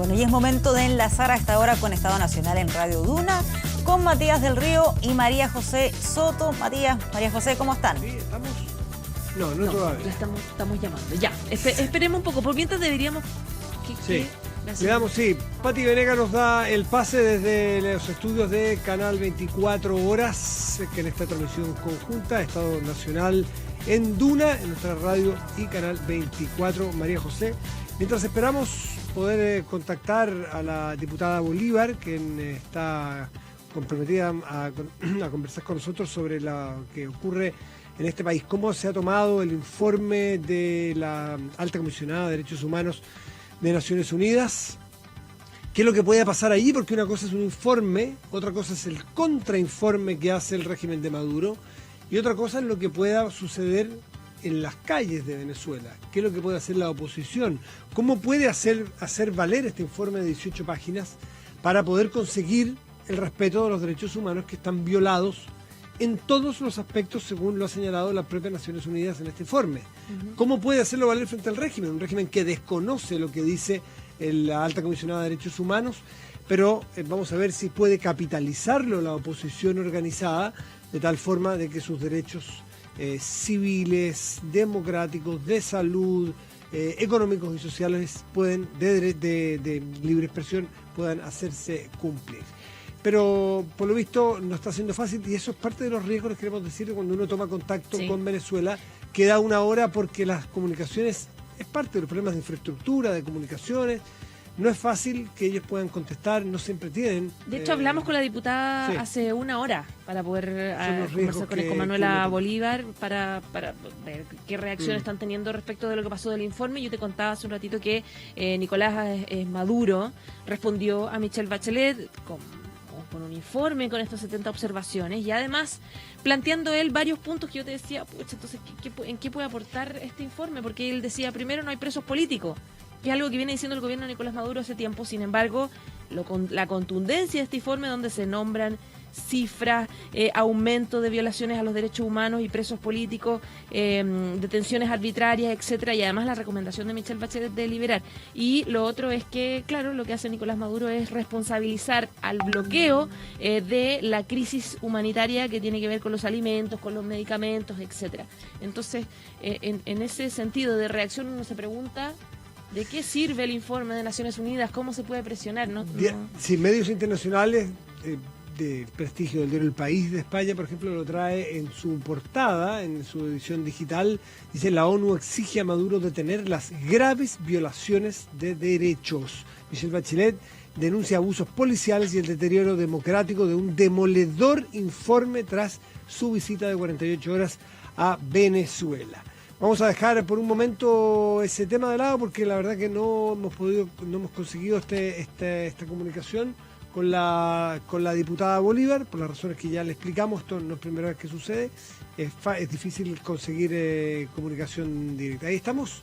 Bueno, y es momento de enlazar a esta hora con Estado Nacional en Radio Duna con Matías del Río y María José Soto. Matías, María José, ¿cómo están? Sí, estamos. No todavía. La estamos llamando. Ya, esperemos un poco. Por mientras deberíamos. Sí. Pati Venega nos da el pase desde los estudios de Canal 24 Horas, que en esta transmisión conjunta, Estado Nacional en Duna, en nuestra radio y Canal 24. María José, mientras esperamos poder contactar a la diputada Bolívar, quien está comprometida a conversar con nosotros sobre lo que ocurre en este país. ¿Cómo se ha tomado el informe de la Alta Comisionada de Derechos Humanos de Naciones Unidas? ¿Qué es lo que puede pasar allí? Porque una cosa es un informe, otra cosa es el contrainforme que hace el régimen de Maduro y otra cosa es lo que pueda suceder en las calles de Venezuela. ¿Qué es lo que puede hacer la oposición? ¿Cómo puede hacer valer este informe de 18 páginas para poder conseguir el respeto de los derechos humanos que están violados en todos los aspectos, según lo ha señalado las propias Naciones Unidas en este informe? ¿Cómo puede hacerlo valer frente al régimen? Un régimen que desconoce lo que dice la Alta Comisionada de Derechos Humanos, pero vamos a ver si puede capitalizarlo la oposición organizada de tal forma de que sus derechos civiles, democráticos, de salud, económicos y sociales de libre expresión puedan hacerse cumplir. Pero por lo visto no está siendo fácil y eso es parte de los riesgos, queremos decir, cuando uno toma contacto con Venezuela, queda una hora porque las comunicaciones es parte de los problemas de infraestructura, de comunicaciones. No es fácil que ellos puedan contestar, no siempre tienen. De hecho, hablamos con la diputada hace una hora para poder conversar con Manuela Bolívar para ver qué reacción están teniendo respecto de lo que pasó del informe. Yo te contaba hace un ratito que Nicolás Maduro respondió a Michelle Bachelet con un informe con estas 70 observaciones y además planteando él varios puntos que yo te decía, pucha, entonces, ¿en qué puede aportar este informe? Porque él decía, primero, no hay presos políticos, que es algo que viene diciendo el gobierno de Nicolás Maduro hace tiempo. Sin embargo, la contundencia de este informe, donde se nombran cifras, aumento de violaciones a los derechos humanos y presos políticos, detenciones arbitrarias, etcétera, y además la recomendación de Michelle Bachelet de liberar. Y lo otro es que, claro, lo que hace Nicolás Maduro es responsabilizar al bloqueo de la crisis humanitaria que tiene que ver con los alimentos, con los medicamentos, etcétera. Entonces, en ese sentido de reacción uno se pregunta, ¿de qué sirve el informe de Naciones Unidas? ¿Cómo se puede presionar? Si medios internacionales de prestigio del diario El País de España, por ejemplo, lo trae en su portada, en su edición digital, dice: la ONU exige a Maduro detener las graves violaciones de derechos. Michelle Bachelet denuncia abusos policiales y el deterioro democrático de un demoledor informe tras su visita de 48 horas a Venezuela. Vamos a dejar por un momento ese tema de lado porque la verdad que no hemos conseguido esta comunicación con la diputada Bolívar, por las razones que ya le explicamos. Esto no es primera vez que sucede, es difícil conseguir comunicación directa. Ahí estamos,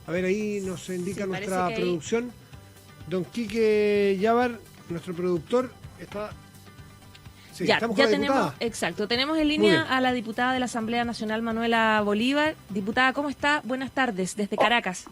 a ver, ahí nos indica nuestra producción, don Quique Yabar, nuestro productor, está... Sí, ya tenemos, exacto, tenemos en línea a la diputada de la Asamblea Nacional, Manuela Bolívar. Diputada, ¿cómo está? Buenas tardes, desde Caracas.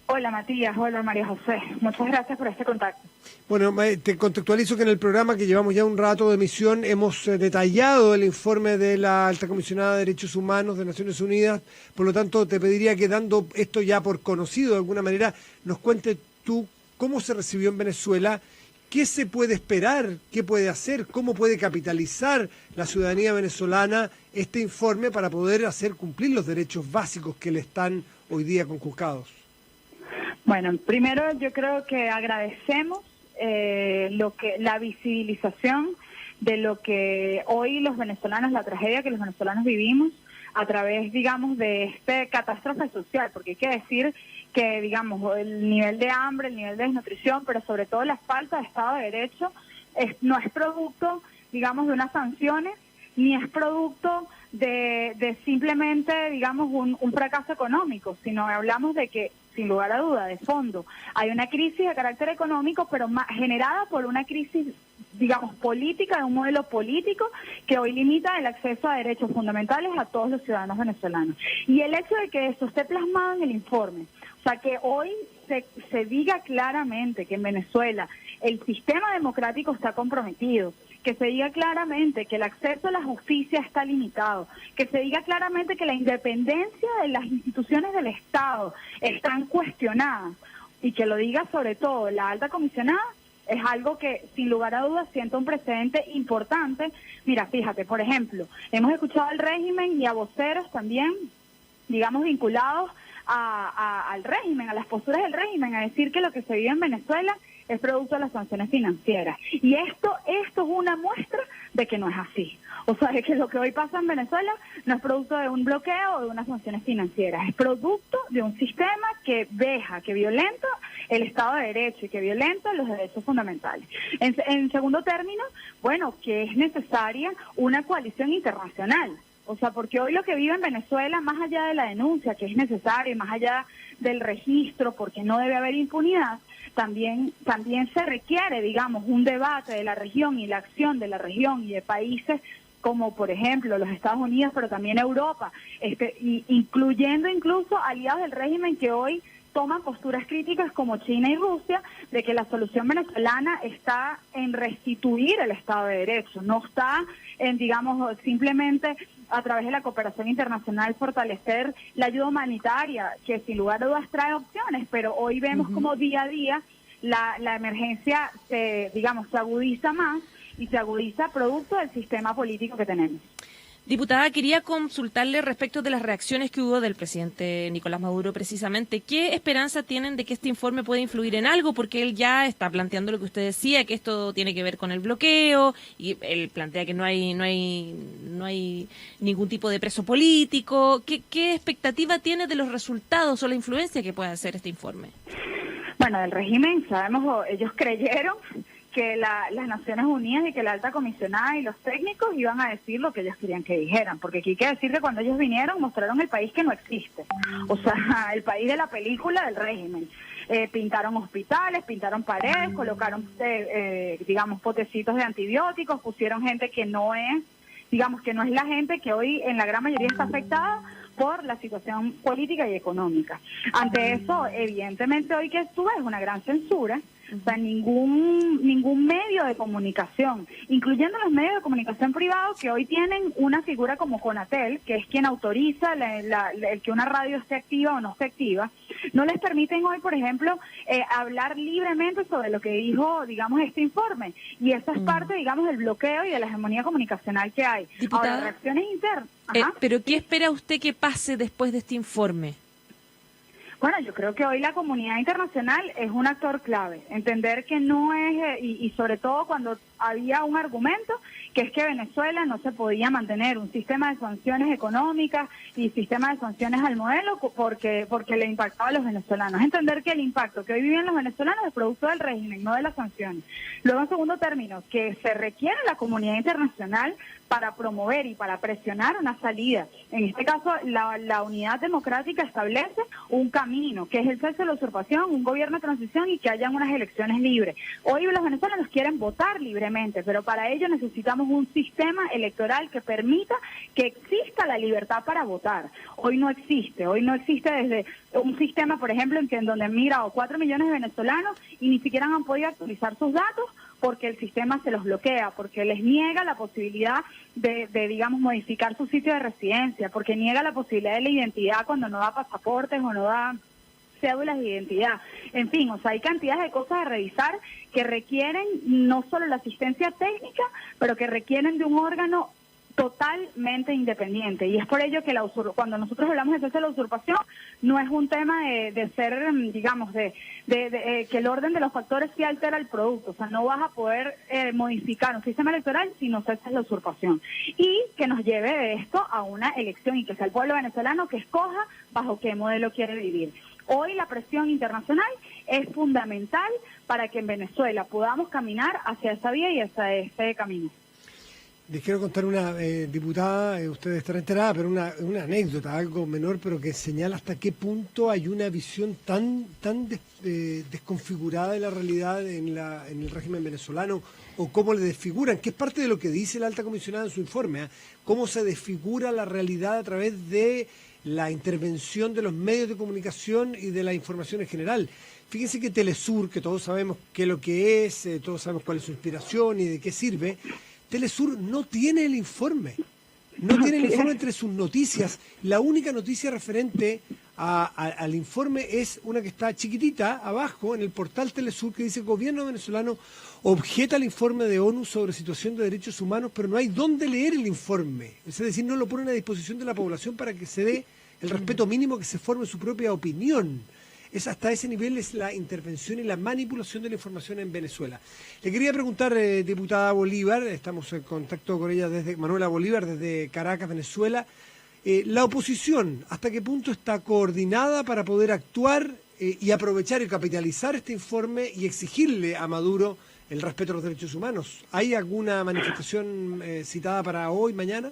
Hola Matías, hola María José, muchas gracias por este contacto. Bueno, te contextualizo que en el programa, que llevamos ya un rato de emisión, hemos detallado el informe de la Alta Comisionada de Derechos Humanos de Naciones Unidas. Por lo tanto, te pediría que, dando esto ya por conocido de alguna manera, nos cuentes tú cómo se recibió en Venezuela, qué se puede esperar, qué puede hacer, cómo puede capitalizar la ciudadanía venezolana este informe para poder hacer cumplir los derechos básicos que le están hoy día conculcados. Bueno, primero yo creo que agradecemos la visibilización de lo que hoy los venezolanos, la tragedia que los venezolanos vivimos a través, digamos, de esta catástrofe social, porque hay que decir que, digamos, el nivel de hambre, el nivel de desnutrición, pero sobre todo la falta de Estado de Derecho, no es producto, digamos, de unas sanciones, ni es producto de simplemente, digamos, un fracaso económico, sino hablamos de que, sin lugar a duda, de fondo, hay una crisis de carácter económico, pero generada por una crisis, digamos, política, de un modelo político que hoy limita el acceso a derechos fundamentales a todos los ciudadanos venezolanos. Y el hecho de que esto esté plasmado en el informe, o sea, que hoy se diga claramente que en Venezuela el sistema democrático está comprometido, que se diga claramente que el acceso a la justicia está limitado, que se diga claramente que la independencia de las instituciones del Estado están cuestionadas, y que lo diga sobre todo la alta comisionada, es algo que sin lugar a dudas sienta un precedente importante. Mira, fíjate, por ejemplo, hemos escuchado al régimen y a voceros también, digamos, vinculados al régimen, a las posturas del régimen, a decir que lo que se vive en Venezuela es producto de las sanciones financieras. Y esto es una muestra de que no es así. O sea, de que lo que hoy pasa en Venezuela no es producto de un bloqueo o de unas sanciones financieras, es producto de un sistema que deja, que violenta el Estado de Derecho y que violenta los derechos fundamentales. En segundo término, bueno, que es necesaria una coalición internacional. O sea, porque hoy lo que vive en Venezuela, más allá de la denuncia que es necesaria, más allá del registro, porque no debe haber impunidad, también se requiere, digamos, un debate de la región y la acción de la región y de países como, por ejemplo, los Estados Unidos, pero también Europa, incluyendo incluso aliados del régimen que hoy toman posturas críticas como China y Rusia, de que la solución venezolana está en restituir el Estado de Derecho, no está en, digamos, simplemente a través de la cooperación internacional fortalecer la ayuda humanitaria, que sin lugar a dudas trae opciones, pero hoy vemos como día a día la emergencia se agudiza más y se agudiza producto del sistema político que tenemos. Diputada, quería consultarle respecto de las reacciones que hubo del presidente Nicolás Maduro precisamente. ¿Qué esperanza tienen de que este informe pueda influir en algo? Porque él ya está planteando lo que usted decía, que esto tiene que ver con el bloqueo, y él plantea que no hay ningún tipo de preso político. ¿Qué expectativa tiene de los resultados o la influencia que pueda hacer este informe? Bueno, del régimen, sabemos, ellos creyeron que las Naciones Unidas y que la alta comisionada y los técnicos iban a decir lo que ellos querían que dijeran, porque aquí hay que decir que cuando ellos vinieron mostraron el país que no existe, o sea, el país de la película del régimen. Pintaron hospitales, pintaron paredes, colocaron, potecitos de antibióticos, pusieron gente que no es, que no es la gente que hoy en la gran mayoría está afectada por la situación política y económica. Ante eso, evidentemente hoy que tú ves una gran censura. O sea, ningún medio de comunicación, incluyendo los medios de comunicación privados que hoy tienen una figura como Conatel, que es quien autoriza el que una radio esté activa o no esté activa, no les permiten hoy, por ejemplo, hablar libremente sobre lo que dijo, digamos, este informe. Y eso es parte, digamos, del bloqueo y de la hegemonía comunicacional que hay. Diputada, ahora, reacciones internas. ¿Pero qué espera usted que pase después de este informe? Bueno, yo creo que hoy la comunidad internacional es un actor clave. Entender que no es, y sobre todo cuando había un argumento, que es que Venezuela no se podía mantener un sistema de sanciones económicas y sistema de sanciones al modelo porque le impactaba a los venezolanos. Entender que el impacto que hoy viven los venezolanos es producto del régimen, no de las sanciones. Luego, en segundo término, que se requiere la comunidad internacional para promover y para presionar una salida. En este caso, la unidad democrática establece un camino, que es el cese de la usurpación, un gobierno de transición y que hayan unas elecciones libres. Hoy los venezolanos quieren votar libremente, pero para ello necesitamos un sistema electoral que permita que exista la libertad para votar. Hoy no existe desde un sistema, por ejemplo, en donde han migrado 4 millones de venezolanos y ni siquiera han podido actualizar sus datos porque el sistema se los bloquea, porque les niega la posibilidad de digamos, modificar su sitio de residencia, porque niega la posibilidad de la identidad cuando no da pasaportes o no da cédulas de identidad. En fin, o sea, hay cantidades de cosas a revisar que requieren no solo la asistencia técnica, pero que requieren de un órgano totalmente independiente. Y es por ello que cuando nosotros hablamos de cese de la usurpación, no es un tema de ser, digamos, de que el orden de los factores sí altera el producto. O sea, no vas a poder modificar un sistema electoral si no ceses la usurpación. Y que nos lleve de esto a una elección y que sea el pueblo venezolano que escoja bajo qué modelo quiere vivir. Hoy la presión internacional es fundamental para que en Venezuela podamos caminar hacia esa vía y hacia este camino. Les quiero contar una, diputada, usted estará enterada, pero una anécdota, algo menor, pero que señala hasta qué punto hay una visión tan desconfigurada de la realidad en el régimen venezolano, o cómo le desfiguran, que es parte de lo que dice la alta comisionada en su informe, cómo se desfigura la realidad a través de la intervención de los medios de comunicación y de la información en general. Fíjense que Telesur, que todos sabemos qué es lo que es, todos sabemos cuál es su inspiración y de qué sirve, Telesur no tiene el informe. No tiene el informe entre sus noticias. La única noticia referente al informe es una que está chiquitita abajo en el portal Telesur, que dice: gobierno venezolano objeta el informe de ONU sobre situación de derechos humanos, pero no hay dónde leer el informe. Es decir, no lo ponen a disposición de la población para que se dé el respeto mínimo, que se forme su propia opinión. Hasta ese nivel es la intervención y la manipulación de la información en Venezuela. Le quería preguntar, diputada Bolívar, estamos en contacto con ella desde Manuela Bolívar, desde Caracas, Venezuela. La oposición, ¿hasta qué punto está coordinada para poder actuar y aprovechar y capitalizar este informe y exigirle a Maduro el respeto a los derechos humanos? ¿Hay alguna manifestación citada para hoy, mañana?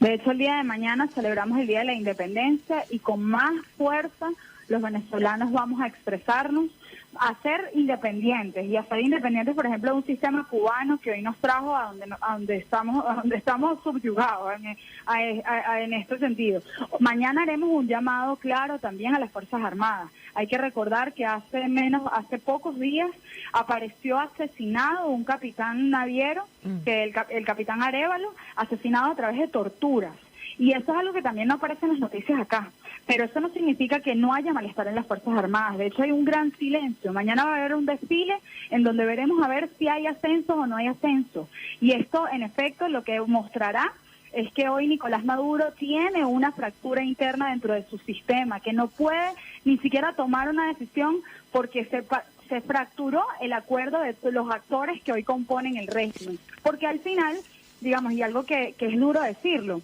De hecho, el día de mañana celebramos el Día de la Independencia y con más fuerza los venezolanos vamos a expresarnos, a ser independientes y a ser independientes, por ejemplo, de un sistema cubano que hoy nos trajo a donde estamos subyugados en este sentido. Mañana haremos un llamado claro también a las Fuerzas Armadas. Hay que recordar que hace pocos días apareció asesinado un capitán naviero, que el capitán Arévalo, asesinado a través de torturas. Y eso es algo que también no aparece en las noticias acá. Pero eso no significa que no haya malestar en las Fuerzas Armadas. De hecho, hay un gran silencio. Mañana va a haber un desfile en donde veremos a ver si hay ascenso o no hay ascenso. Y esto, en efecto, lo que mostrará es que hoy Nicolás Maduro tiene una fractura interna dentro de su sistema, que no puede ni siquiera tomar una decisión porque se fracturó el acuerdo de los actores que hoy componen el régimen. Porque al final, digamos, y algo que es duro decirlo,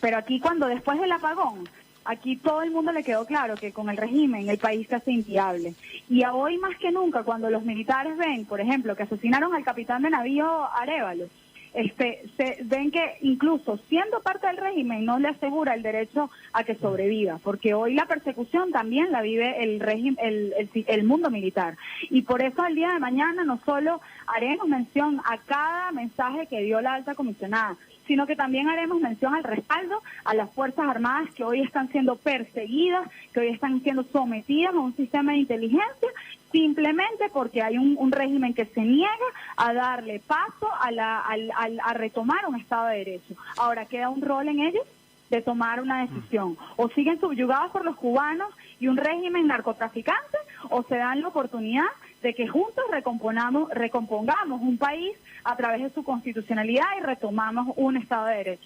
pero aquí después del apagón, aquí todo el mundo le quedó claro que con el régimen el país se hace inviable. Y hoy más que nunca, cuando los militares ven, por ejemplo, que asesinaron al capitán de navío Arévalo, se ven que incluso siendo parte del régimen no le asegura el derecho a que sobreviva, porque hoy la persecución también la vive el mundo militar. Y por eso el día de mañana no solo haremos mención a cada mensaje que dio la alta comisionada, sino que también haremos mención al respaldo a las Fuerzas Armadas que hoy están siendo perseguidas, que hoy están siendo sometidas a un sistema de inteligencia, simplemente porque hay un régimen que se niega a darle paso a retomar un Estado de Derecho. Ahora queda un rol en ellos de tomar una decisión. O siguen subyugados por los cubanos y un régimen narcotraficante, o se dan la oportunidad de que juntos recompongamos un país a través de su constitucionalidad y retomamos un Estado de Derecho.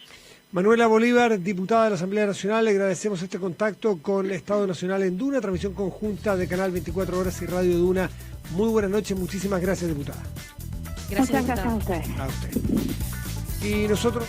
Manuela Bolívar, diputada de la Asamblea Nacional, le agradecemos este contacto con el Estado Nacional en Duna, transmisión conjunta de Canal 24 Horas y Radio Duna. Muy buenas noches, muchísimas gracias, diputada. Gracias, muchas gracias a ustedes. A usted. Y nosotros...